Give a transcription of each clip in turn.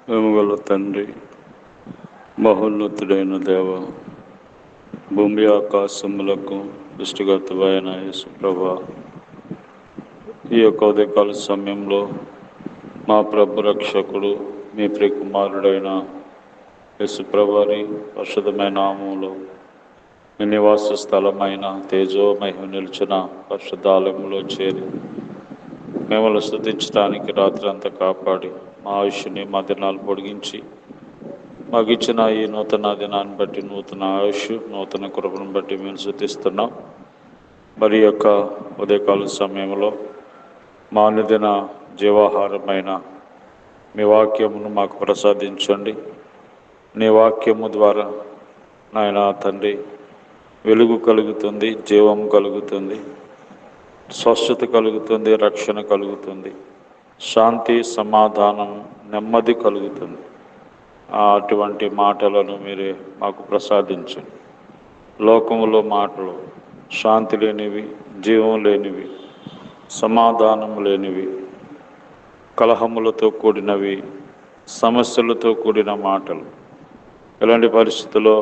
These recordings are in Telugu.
ప్రేమగల తండ్రి, మహోన్నతుడైన దేవ, భూమి ఆకాశములకు సృష్టికర్తవైన యేసు ప్రభువా, ఈ యొక్క ఉదయకాల సమయంలో మా ప్రభు రక్షకుడు మీ ప్రియకుమారుడైన యేసు ప్రభువారి పరిశుద్ధమైన నామములో మీ నివాస స్థలమైన తేజోమహిమ నిలిచిన పరిశుద్ధాలయంలో చేరి మిమ్మల్ని స్తుతించడానికి రాత్రి అంతా కాపాడి మా ఆయుష్ని మా దినాలు పొడిగించి మాకు ఇచ్చిన ఈ నూతన దినాన్ని బట్టి నూతన ఆయుష్ నూతన కృపను బట్టి మేము స్తుతిస్తున్నాం. మరి యొక్క ఉదయకాల సమయంలో మా అనుదిన జీవాహారమైన మీ వాక్యమును మాకు ప్రసాదించండి. నీ వాక్యము ద్వారా నాయన తండ్రి వెలుగు కలుగుతుంది, జీవం కలుగుతుంది, స్వస్థత కలుగుతుంది, రక్షణ కలుగుతుంది, శాంతి సమాధానం నెమ్మది కలుగుతుంది. అటువంటి మాటలను మీరే మాకు ప్రసాదించండి. లోకములో మాటలు శాంతి లేనివి, జీవం లేనివి, సమాధానం లేనివి, కలహములతో కూడినవి, సమస్యలతో కూడిన మాటలు. ఇలాంటి పరిస్థితుల్లో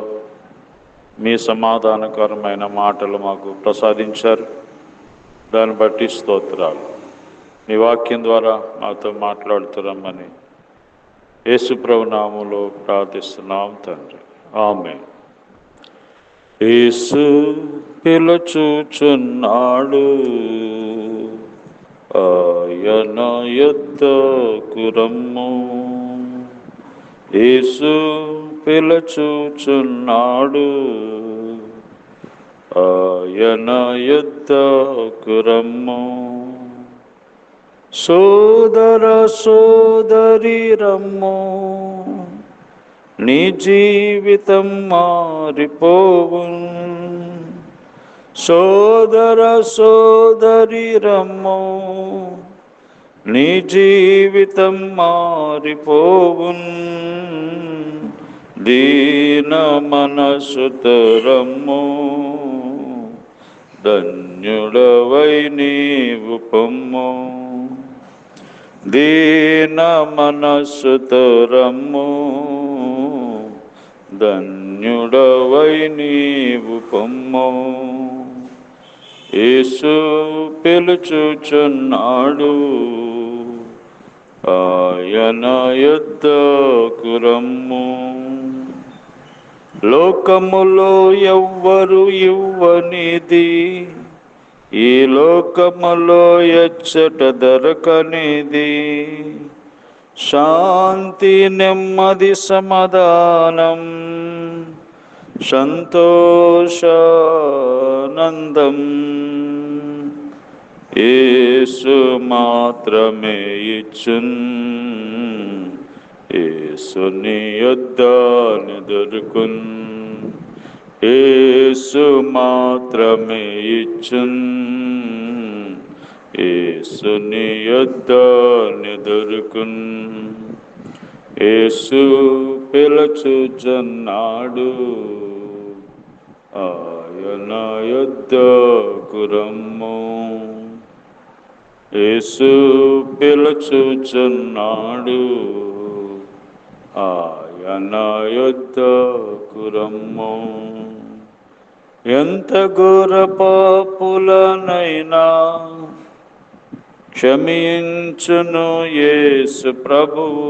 మీ సమాధానకరమైన మాటలు మాకు ప్రసాదించారు. దాన్ని బట్టి స్తోత్రాలు. మీ వాక్యం ద్వారా మాతో మాట్లాడుతున్నామని యేసు ప్రభు నామములో ప్రార్థిస్తున్నాం తండ్రి, ఆమేన్. యేసు పిలుచుచున్నాడు, ఆయన యొద్దకు రమ్ము. యేసు పిలుచుచున్నాడు, ఆయన యొద్దకు రమ్ము. సోదర సోదరి రమ్ము, నీ జీవితం మారిపోవు. సోదర సోదరి రమ్ము, నీ జీవితం మారిపోవు. దీన మనసుతో రమ్ము, ధన్యుడవై నీవు పొమ్ము. దీన మనసుతో రమ్ము, ధన్యుడవై నీవు పొమ్ము. యేసు పిలుచుచున్నాడు, ఆయన యొద్దకు రమ్ము. లోకములో ఎవ్వరు ఇవ్వనిది, ఈ లోకములో ఎచ్చట దొరకనిది, శాంతి నెమ్మది సమాధానం సంతోషానందం యేసు మాత్రమే ఇచ్చున్. యేసుని యొద్దనే దొరుకున్. యేసు మాత్రమే ఇచ్చున్, యేసుని యొద్దనే దొరుకున్. యేసు పిలుచుచున్నాడు, ఆయన యొద్దకు రమ్ము. యేసు పిలుచుచున్నాడు, ఆయన యొద్దకు రమ్ము. ఎంత ఘోర పాపులనైనా క్షమించును యేసు ప్రభువు.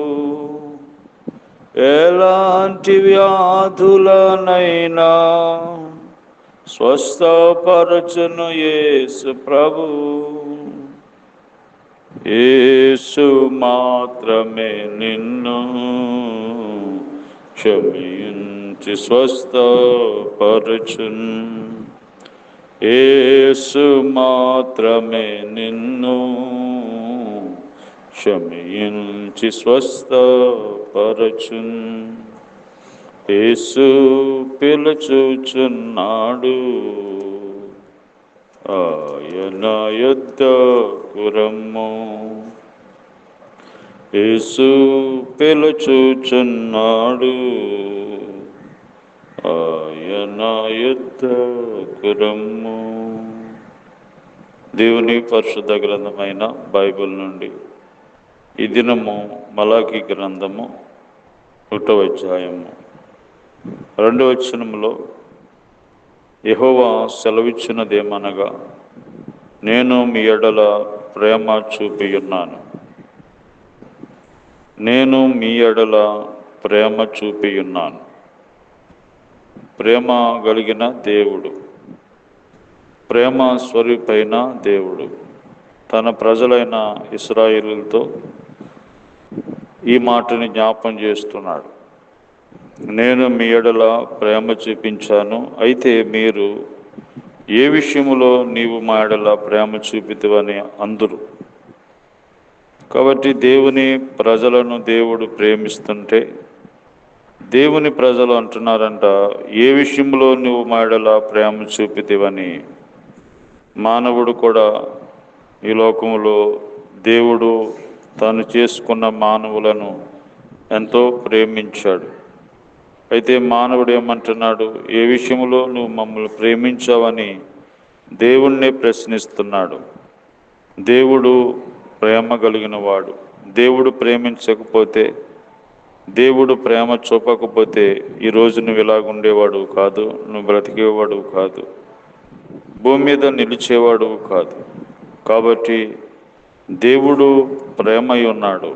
ఎలాంటి వ్యాధులనైనా స్వస్థపరచును యేసు ప్రభువు. యేసు మాత్రమే నిన్ను క్షమించి స్వస్థపరచున్. యేసు మాత్రమే నిన్ను క్షమించి స్వస్థపరచున్. యేసు పిలుచుచున్నాడు, ఆయన యొద్దకు రమ్ము. యేసు పిలుచుచున్నాడు, ఆయన యొద్దకు రమ్ము. దేవుని పరిశుద్ధ గ్రంథమైన బైబిల్ నుండి ఈ దినము మలాకి గ్రంథము ఒకటవ అధ్యాయము 2వ వచనములో యెహోవా సెలవిచ్చినదేమనగా, నేను మీ ఎడల ప్రేమ చూపియున్నాను. నేను మీ ఎడల ప్రేమ చూపియున్నాను. ప్రేమ కలిగిన దేవుడు, ప్రేమ స్వరూపైన దేవుడు తన ప్రజలైన ఇశ్రాయేలుతో ఈ మాటని జ్ఞాపం చేస్తున్నాడు. నేను మీ ఎడల ప్రేమ చూపించాను, అయితే మీరు ఏ విషయములో నీవు మా ఎడల ప్రేమ చూపితివని అందురు. కాబట్టి దేవుని ప్రజలను దేవుడు ప్రేమిస్తుంటే దేవుని ప్రజలు అంటున్నారంట, ఏ విషయంలో నువ్వు మా ఎడల ప్రేమ చూపితివని. మానవుడు కూడా ఈ లోకములో దేవుడు తాను చేసుకున్న మానవులను ఎంతో ప్రేమించాడు. అయితే మానవుడు ఏమంటున్నాడు, ఏ విషయంలో నువ్వు మమ్మల్ని ప్రేమించావని దేవుణ్ణి ప్రశ్నిస్తున్నాడు. దేవుడు ప్రేమ కలిగిన వాడు. దేవుడు ప్రేమించకపోతే, దేవుడు ప్రేమ చూపకపోతే ఈరోజు నువ్వు ఇలాగుండేవాడు కాదు, నువ్వు బ్రతికేవాడు కాదు, భూమి మీద నిలిచేవాడు కాదు. కాబట్టి దేవుడు ప్రేమై ఉన్నాడు.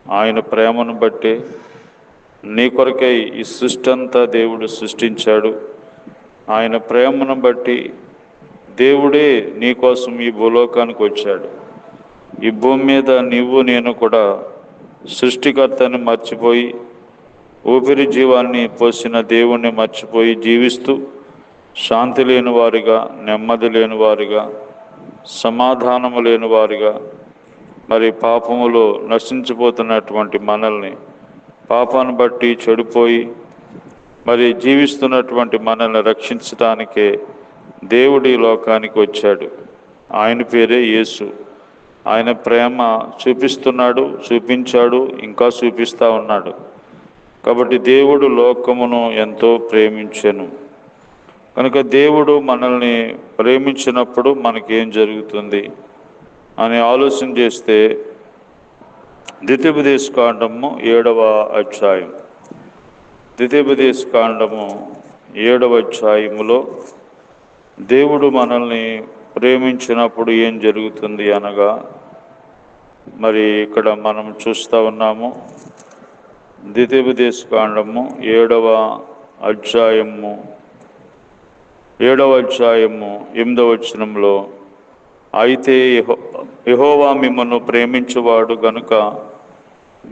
ఆయన ప్రేమను బట్టి నీ కొరకై ఈ సృష్టి అంతా దేవుడు సృష్టించాడు. ఆయన ప్రేమను బట్టి దేవుడే నీ కోసం ఈ భూలోకానికి వచ్చాడు. ఈ భూమి మీద నీవు నేను కూడా సృష్టికర్తని మర్చిపోయి, ఊపిరి జీవాన్ని పోసిన దేవుణ్ణి మర్చిపోయి జీవిస్తూ శాంతి లేని వారిగా, నెమ్మది లేని వారిగా, సమాధానము లేని వారిగా, మరి పాపములో నశించిపోతున్నటువంటి మనల్ని, పాపాన్ని బట్టి చెడిపోయి మరి జీవిస్తున్నటువంటి మనల్ని రక్షించడానికే దేవుడు ఈ లోకానికి వచ్చాడు. ఆయన పేరే యేసు. ఆయన ప్రేమ చూపిస్తున్నాడు, చూపించాడు, ఇంకా చూపిస్తూ ఉన్నాడు. కాబట్టి దేవుడు లోకమును ఎంతో ప్రేమించెను. కనుక దేవుడు మనల్ని ప్రేమించినప్పుడు మనకేం జరుగుతుంది అని ఆలోచన చేస్తే, ద్వితీయోపదేశకాండము 7వ అధ్యాయం, ద్వితీయోపదేశకాండము 7వ అధ్యాయములో దేవుడు మనల్ని ప్రేమించినప్పుడు ఏం జరుగుతుంది అనగా, మరి ఇక్కడ మనం చూస్తూ ఉన్నాము. ద్వితీయోపదేశకాండము 7వ అధ్యాయము 8వ వచనంలో, అయితే యెహోవా మిమ్మల్ని ప్రేమించువాడు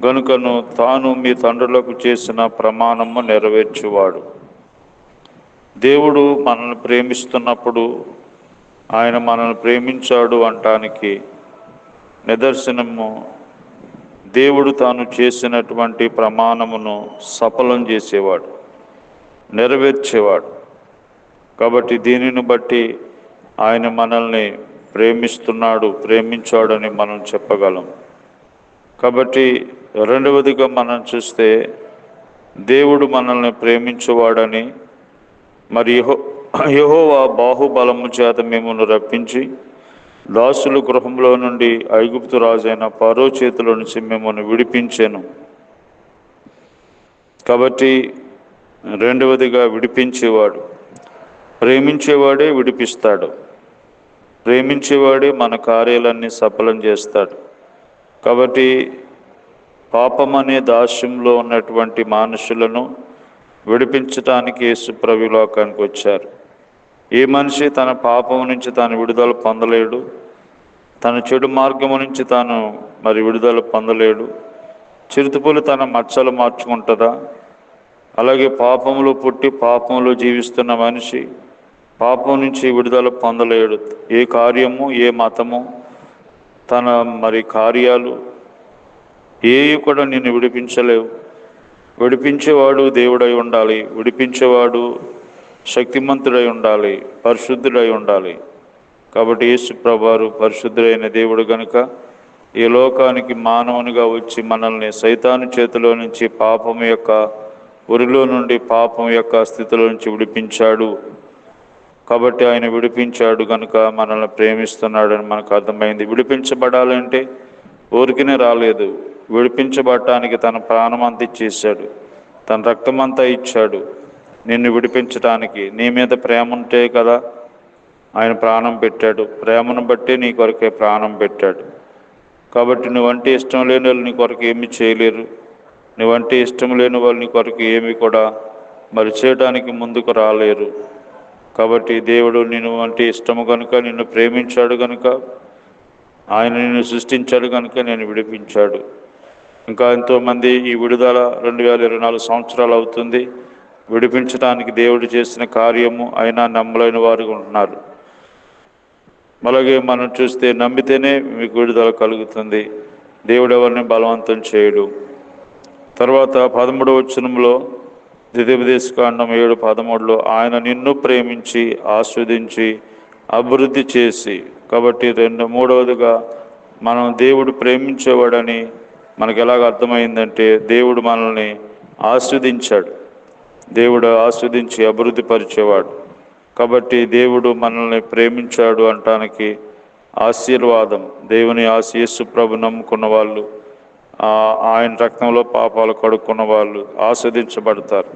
గనుకను తాను మీ తండ్రులకు చేసిన ప్రమాణము నెరవేర్చువాడు. దేవుడు మనల్ని ప్రేమిస్తున్నప్పుడు, ఆయన మనల్ని ప్రేమించాడు అంటానికి నిదర్శనము దేవుడు తాను చేసినటువంటి ప్రమాణమును సఫలం చేసేవాడు, నెరవేర్చేవాడు. కాబట్టి దీనిని బట్టి ఆయన మనల్ని ప్రేమించాడని మనం చెప్పగలం. కాబట్టి రెండవదిగా మనం చూస్తే, దేవుడు మనల్ని ప్రేమించేవాడని, మరి యెహోవా బాహుబలము చేత మిమ్మల్ని రప్పించి దాసుల గృహంలో నుండి ఐగుప్తు రాజైన ఫరో చేతిలో నుంచి మిమ్మల్ని విడిపించాను. కాబట్టి రెండవదిగా విడిపించేవాడు, ప్రేమించేవాడే విడిపిస్తాడు. ప్రేమించేవాడే మన కార్యాలన్నీ సఫలం చేస్తాడు. కాబట్టి పాపం అనే దాస్యంలో ఉన్నటువంటి మనుషులను విడిపించటానికి యేసు ప్రభు లోకానికి వచ్చారు. ఏ మనిషి తన పాపం నుంచి తాను విడుదల పొందలేడు, తన చెడు మార్గము నుంచి తాను మరి విడుదల పొందలేడు. చిరుతపులు తన మచ్చలు మార్చుకుంటుందా? అలాగే పాపంలో పుట్టి పాపంలో జీవిస్తున్న మనిషి పాపం నుంచి విడుదల పొందలేడు. ఏ కార్యము, ఏ మతము, తన మరి కార్యాలు ఏవి కూడా నిన్ను విడిపించలేవు. విడిపించేవాడు దేవుడై ఉండాలి, విడిపించేవాడు శక్తిమంతుడై ఉండాలి, పరిశుద్ధుడై ఉండాలి. కాబట్టి యేసు ప్రభువారు పరిశుద్ధుడైన దేవుడు కనుక ఈ లోకానికి మానవునిగా వచ్చి మనల్ని సైతాను చేతిలో నుంచి, పాపం యొక్క ఉరిలో నుండి, పాపం యొక్క స్థితిలో నుంచి విడిపించాడు. కాబట్టి ఆయన విడిపించాడు కనుక మనల్ని ప్రేమిస్తున్నాడని మనకు అర్థమైంది. విడిపించబడాలంటే ఊరికినే రాలేదు, విడిపించబడటానికి తన ప్రాణం అంతా ఇచ్చేశాడు. తన రక్తమంతా ఇచ్చాడు నిన్ను విడిపించడానికి. నీ మీద ప్రేమ ఉంటే కదా ఆయన ప్రాణం పెట్టాడు. ప్రేమను బట్టి నీ కొరకే ప్రాణం పెట్టాడు. కాబట్టి నువ్వంటే ఇష్టం లేని వాళ్ళు నీ కొరకు ఏమీ చేయలేరు. నువ్వంటే ఇష్టం లేని వాళ్ళు నీ కొరకు ఏమి కూడా మరి చేయడానికి ముందుకు రాలేరు. కాబట్టి దేవుడు నిన్ను అంటే ఇష్టము కనుక, నిన్ను ప్రేమించాడు కనుక, ఆయన నిన్ను సృష్టించాడు కనుక నేను విడిపించాడు. ఇంకా ఎంతోమంది ఈ విడుదల 2024 సంవత్సరాలు అవుతుంది. విడిపించడానికి దేవుడు చేసిన కార్యము అయినా నమ్మలేని వారు ఉంటున్నారు. అలాగే మనం చూస్తే నమ్మితేనే మీకు విడుదల కలుగుతుంది. దేవుడు ఎవరిని బలవంతం చేయడు. తర్వాత 13వ వచనంలో ద్వితీయోపదేశకాండం 7:13 ఆయన నిన్ను ప్రేమించి ఆస్వాదించి అభివృద్ధి చేసి. కాబట్టి మూడవదిగా మనం దేవుడు ప్రేమించేవాడని మనకు ఎలాగ అర్థమైందంటే దేవుడు మనల్ని ఆస్వాదించాడు. దేవుడు ఆస్వాదించి అభివృద్ధి పరిచేవాడు. కాబట్టి దేవుడు మనల్ని ప్రేమించాడు అంటానికి ఆశీర్వాదం. దేవుని యేసు ప్రభు నమ్ముకున్న వాళ్ళు, ఆయన రక్తంలో పాపాలు కడుక్కున్న వాళ్ళు ఆస్వాదించబడతారు.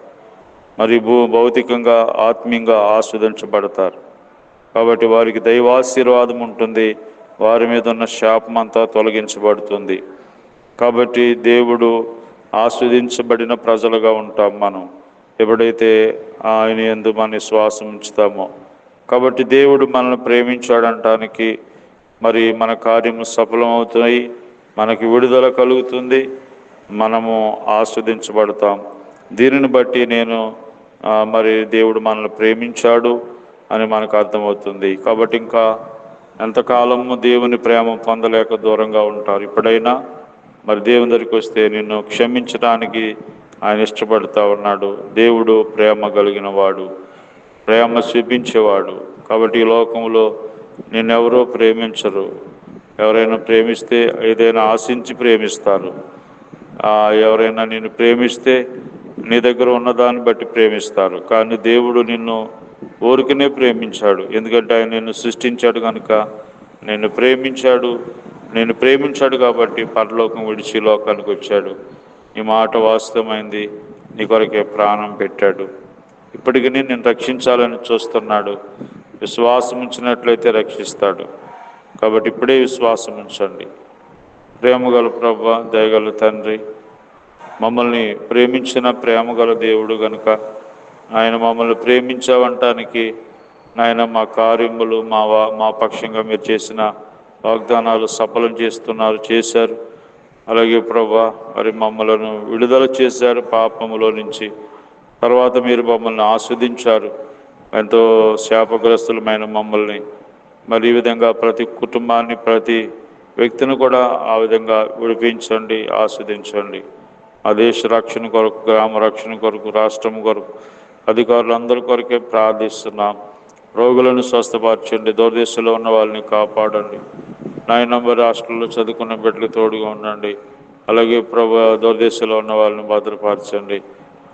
మరి భౌతికంగా ఆత్మీయంగా ఆస్వాదించబడతారు. కాబట్టి వారికి దైవాశీర్వాదం ఉంటుంది. వారి మీద ఉన్న శాపం అంతా తొలగించబడుతుంది. కాబట్టి దేవుడు ఆస్వాదించబడిన ప్రజలుగా ఉంటాం మనం ఎప్పుడైతే ఆయన యందు మన విశ్వాసం ఉంచుతామో. కాబట్టి దేవుడు మనల్ని ప్రేమించాడంటానికి మరి మన కార్యము సఫలమవుతాయి, మనకి విడుదల కలుగుతుంది, మనము ఆస్వాదించబడతాం. దీనిని బట్టి నేను మరి దేవుడు మనల్ని ప్రేమించాడు అని మనకు అర్థమవుతుంది. కాబట్టి ఇంకా ఎంతకాలము దేవుని ప్రేమ పొందలేక దూరంగా ఉంటారు. ఇప్పుడైనా మరి దేవుని దగ్గరికి వస్తే నిన్ను క్షమించడానికి ఆయన ఇష్టపడుతూ ఉన్నాడు. దేవుడు ప్రేమ కలిగిన వాడు, ప్రేమ చూపించేవాడు. కాబట్టి ఈ లోకంలో నిన్నెవరో ప్రేమించరు. ఎవరైనా ప్రేమిస్తే ఏదైనా ఆశించి ప్రేమిస్తారు. ఎవరైనా నిన్ను ప్రేమిస్తే నీ దగ్గర ఉన్నదాన్ని బట్టి ప్రేమిస్తారు. కానీ దేవుడు నిన్ను ఊరికనే ప్రేమించాడు. ఎందుకంటే ఆయన నిన్ను సృష్టించాడు కనుక నిన్ను ప్రేమించాడు కాబట్టి పరలోకం విడిచి లోకానికి వచ్చాడు. ఈ మాట వాస్తవమైంది. నీ కొరకే ప్రాణం పెట్టాడు. ఇప్పటికీ నేను రక్షించాలని చూస్తున్నాడు. విశ్వాసం ఉంచినట్లయితే రక్షిస్తాడు. కాబట్టి ఇప్పుడే విశ్వాసం ఉంచండి. ప్రేమగల ప్రభువా, దయగల తండ్రి, మమ్మల్ని ప్రేమించిన ప్రేమగల దేవుడు గనుక ఆయన మమ్మల్ని ప్రేమించావంటానికి నాయన మా కార్యములు మా పక్షంగా మీరు చేసిన వాగ్దానాలు సఫలం చేశారు. అలాగే ప్రభువా మరి మమ్మలను విడుదల చేశారు పాపములో నుంచి. తర్వాత మీరు మమ్మల్ని ఆస్వాదించారు. ఎంతో శాపగ్రస్తులమైన మమ్మల్ని మరి ఈ విధంగా ప్రతి కుటుంబాన్ని, ప్రతి వ్యక్తిని కూడా ఆ విధంగా విడిపించండి, ఆస్వాదించండి. ఆ దేశ రక్షణ కొరకు, గ్రామ రక్షణ కొరకు, రాష్ట్రం కొరకు, అధికారులందరి కొరకే ప్రార్థిస్తున్నాం. రోగులను స్వస్థపరచండి, దూరదేశంలో ఉన్న వాళ్ళని కాపాడండి. 9 నంబర్ రాష్ట్రంలో చదువుకున్న బిడ్డలు తోడుగా ఉండండి. అలాగే దూరదేశంలో ఉన్న వాళ్ళని భద్రపరచండి.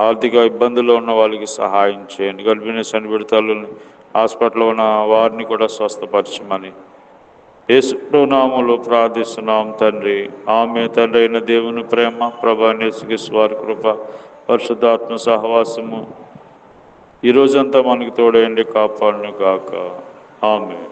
ఆర్థిక ఇబ్బందుల్లో ఉన్న వాళ్ళకి సహాయం చేయండి. గర్భిణీ చనిబిడతలను హాస్పిటల్లో ఉన్న వారిని కూడా స్వస్థపరచమని యేసు నామములో ప్రార్థిస్తున్నాం తండ్రి. ఆమె తండ్రి అయిన దేవుని ప్రేమ, ప్రభువైన యేసుక్రీస్తు వారి కృప, పరిశుద్ధాత్మ సహవాసము ఈ రోజంతా మనకి తోడైండి, కాపాడును గాక. ఆమేన్.